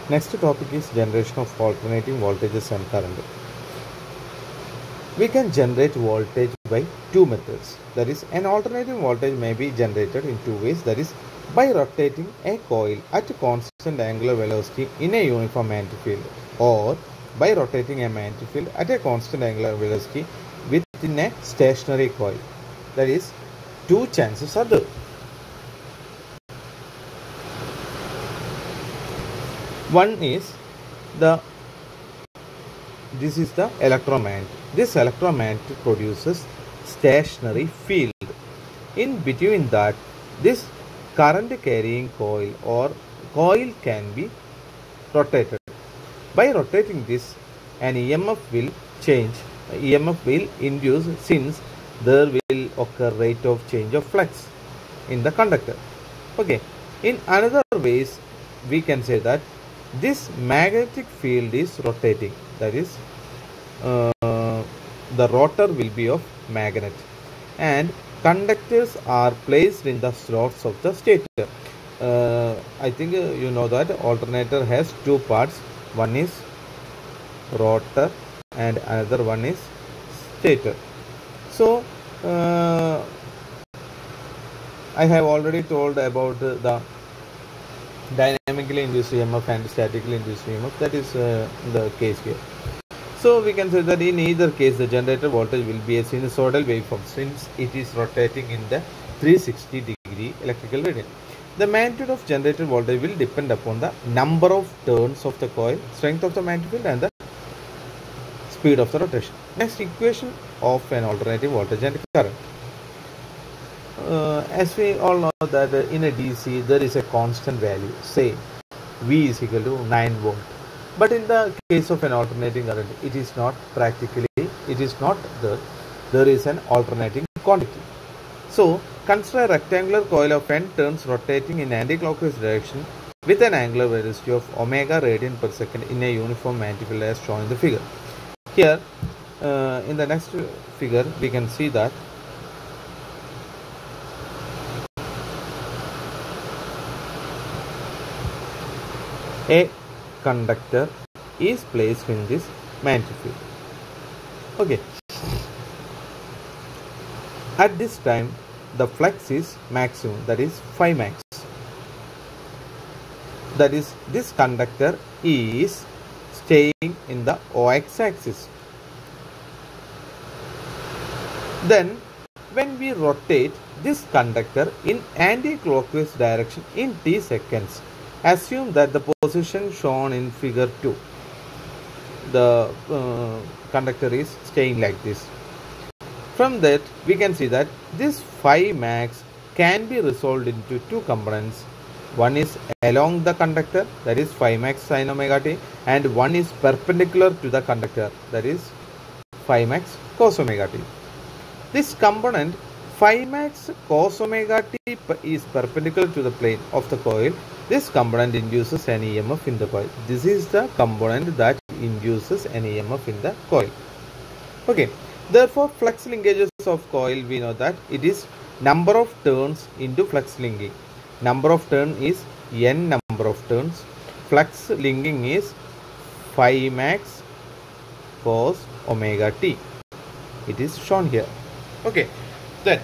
Next topic is generation of alternating voltages and current. We can generate voltage by two methods. That is, an alternating voltage may be generated in two ways. That is, by rotating a coil at a constant angular velocity in a uniform magnetic field, or by rotating a magnetic field at a constant angular velocity within a stationary coil. That is, two chances are there. One is this is the electromagnet. This electromagnet produces stationary field. In between that, this current carrying coil or coil can be rotated. By rotating this, an EMF will change. EMF will induce since there will occur rate of change of flux in the conductor. Okay. In another ways, we can say that this magnetic field is rotating. That is, the rotor will be of magnet, and conductors are placed in the slots of the stator. I think you know that alternator has two parts. One is rotor and another one is stator. So I have already told about the dynamically induced EMF and statically induced EMF. That is the case here. So we can say that in either case the generator voltage will be a sinusoidal waveform since it is rotating in the 360-degree electrical radian. The magnitude of generated voltage will depend upon the number of turns of the coil, strength of the magnetic field, and the speed of the rotation. Next, equation of an alternating voltage and current. As we all know that in a DC there is a constant value, say V is equal to 9 volt. But in the case of an alternating current, it is not there. There is an alternating quantity. So consider a rectangular coil of n turns rotating in anti-clockwise direction with an angular velocity of omega radian per second in a uniform magnetic field as shown in the figure. Here, in the next figure, we can see that a conductor is placed in this magnetic field. Okay. At this time, the flux is maximum, that is phi max. That is, this conductor is staying in the OX axis. Then, when we rotate this conductor in anti-clockwise direction in t seconds, assume that the position shown in figure 2, the conductor is staying like this. From that, we can see that this phi max can be resolved into two components. One is along the conductor, that is phi max sin omega t, and one is perpendicular to the conductor, that is phi max cos omega t. This component phi max cos omega t is perpendicular to the plane of the coil. This component induces an EMF in the coil. This is the component that induces an EMF in the coil. Okay. Therefore, flux linkages of coil, we know that it is number of turns into flux linking. Number of turn is n number of turns. Flux linking is phi max cos omega t. It is shown here. Okay. Then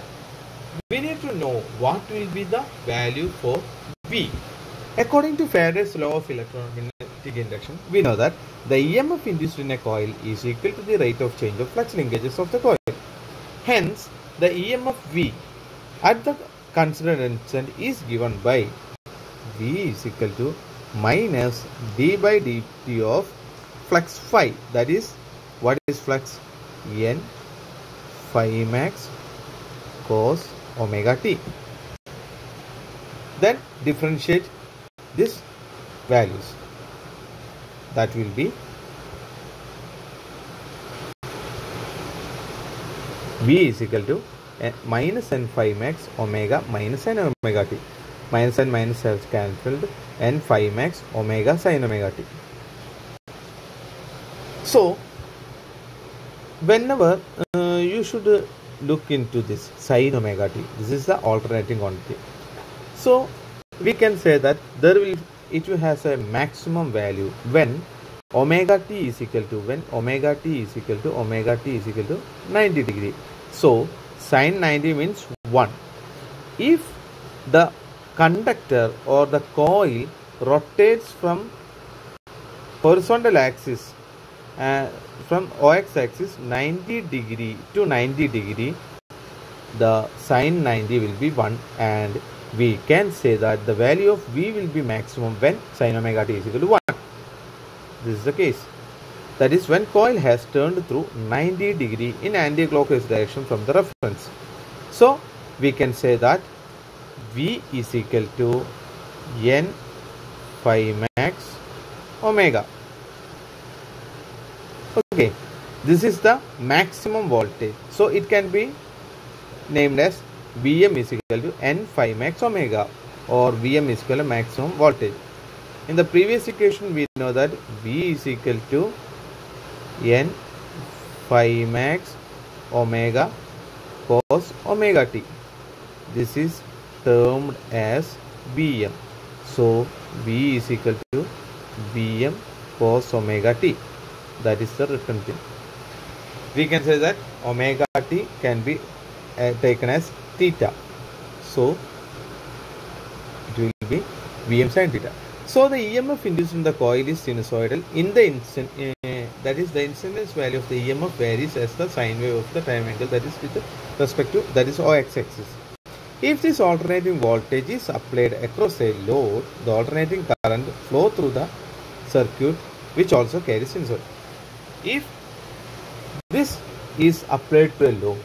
we need to know what will be the value for V. According to Faraday's law of electromagnetic induction, we know that the EMF induced in a coil is equal to the rate of change of flux linkages of the coil. Hence, the EMF V at the considered instant is given by V is equal to minus d by dt of flux phi. That is, what is flux? N phi max cos omega t. Then differentiate these values. That will be V is equal to minus n phi max omega minus n omega t. Minus and minus has cancelled, n phi max omega sin omega t. So, whenever you should look into this sin omega t, this is the alternating quantity. So, we can say that there will it has a maximum value when omega t is equal to 90 degree. So sine 90 means 1. If the conductor or the coil rotates from horizontal axis from OX axis 90 degree to 90 degree, the sine 90 will be 1, and we can say that the value of V will be maximum when sine omega t is equal to 1. This is the case. That is when coil has turned through 90 degree in anti-clockwise direction from the reference. So we can say that V is equal to N phi max omega. Okay, this is the maximum voltage. So it can be named as Vm is equal to N phi max omega, or Vm is equal to maximum voltage. In the previous equation, we know that V is equal to N phi max omega cos omega t. This is termed as Vm. So V is equal to Vm cos omega t. That is the written thing. We can say that omega t can be taken as theta. So it will be Vm sin theta. So the EMF induced in the coil is sinusoidal. In the instant, that is the incidence value of the EMF varies as the sine wave of the time angle, that is with respect to, that is OX axis. If this alternating voltage is applied across a load, the alternating current flow through the circuit, which also carries sinusoid. If this is applied to a load,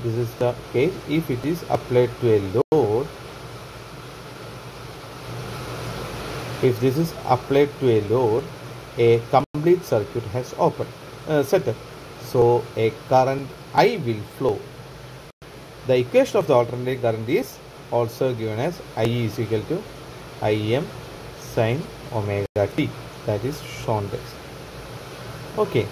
this is the case. If it is applied to a load, if this is applied to a load, a complete circuit has opened, set up. So a current I will flow. The equation of the alternating current is also given as I is equal to Im sin omega t. That is shown there. Okay.